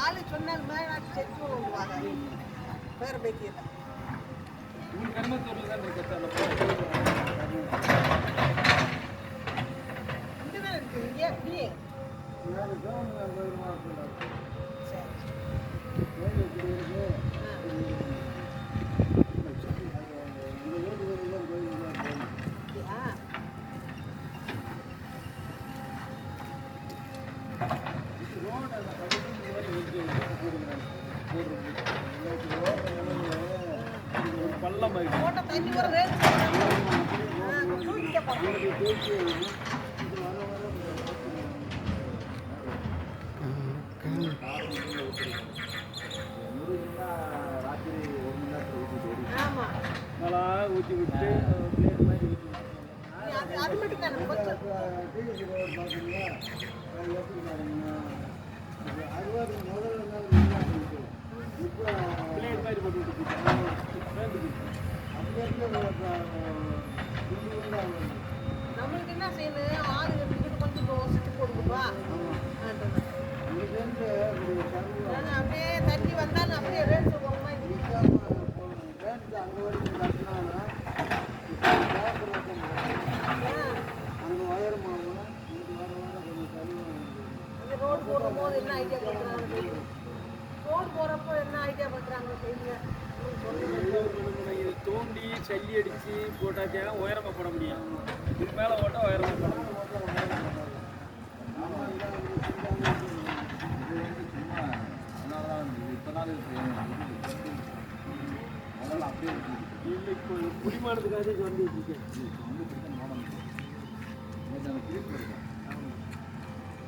ஆளு சொன்னால் மாதிரி நான் செஞ்சு விடுவாங்க வேறு பைக்கியில் இங்கதான் இருக்கு இங்கே அப்படியே தண்ணி ஒரு ஆமா ஊற்றி விட்டு அது மட்டும் தானே நம்மளுக்கு என்ன செய்யணும் ஆறு கொஞ்சம் சுட்டு போடுவா அப்படியே தண்ணி வந்தாலும் அப்படியே ரேட் சொல்லுவோமா அந்த ரோடு போடும்போது என்ன ஐடியா பண்ணுறாங்க ரோடு போகிறப்போ என்ன ஐடியா பண்ணுறாங்க செய்யுங்க தோண்டி சல்லி அடித்து போட்டாச்சா உயரமாக போட முடியும் இது மேலே போட்டால் உயரமாக போட இல்லை இப்போ குடிமானத்துக்காக வந்து வச்சுருக்கேன்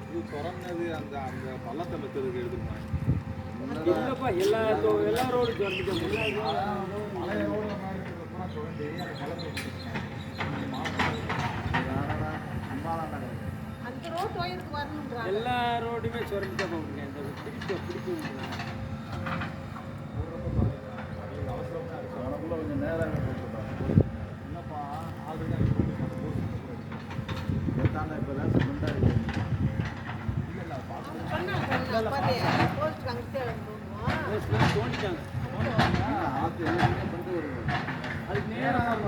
இது திறந்தது அந்த அந்த பள்ளத்தை மெத்ததுக்கு எடுத்துருப்பாங்க இல்லைப்பா எல்லா ரோடு திறந்துட்டோம் எல்லா ரோடுமே சுரண்டிட்டா போகுங்க இந்த பிடிக்கும் கொஞ்சம் நேரம் இல்லைப்பா ஆல்ரெடி இப்போ தான் முன்னாடி தோண்டிட்டாங்க அதுக்கு நேரம் அந்த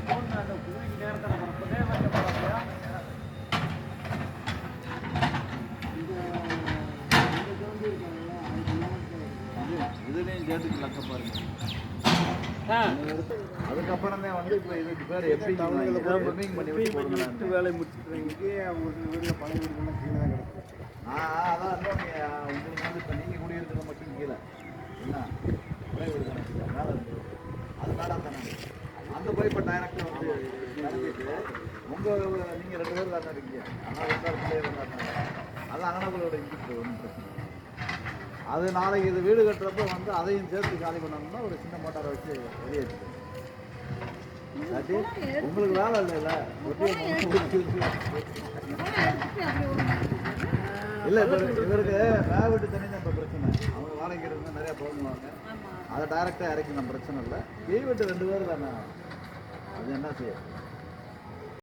தோண்டின அந்த பூமிக்கு நேரத்தில் பரப்பதே வந்து பரப்பையா இதுலேயும் சேர்த்துக்கு லக்க பாருங்க அதுக்கப்புறம் தான் வந்து இப்போ இதுக்கு பேர் எப்படி ஸ்விம்மிங் பண்ணி விட்டு வேலையை முடிச்சுட்டு அவங்க வீட்டில் பழைய வீடுலாம் கீழே தான் கிடக்கு அதான் உங்களுக்கு வந்து இப்போ நீங்கள் குடியிருக்கிற மட்டும் கீழே என்ன பழைய வீடு தானே மேலே இருந்தது அது மேடம் தானே அந்த போய் இப்போ டைரக்டாக வந்து நடந்துட்டு உங்கள் நீங்கள் 2 பேர் தானே இருக்கீங்க ஆனால் எல்லாரும் பிள்ளைகள் தானே அது அங்கனங்களோட இங்கிட்டு ஒன்றும் பிரச்சனை அது நாளைக்கு இது வீடு கட்டுறப்ப வந்து அதையும் சேர்த்து காலி பண்ணோம்னா ஒரு சின்ன மோட்டாரை வச்சு வெளியேற்றிக்கணும் உங்களுக்கு வேலை இல்லைல்ல இல்லை இவருக்கு வேவிட்டு தண்ணி தான் இப்போ பிரச்சனை அவங்க வாடகை இருந்தால் நிறையா போடுவாங்க அதை டைரெக்டாக இறக்கி நம்ம பிரச்சனை இல்லை வீ விட்டு 2 பேர் தானே அது என்ன செய்யும்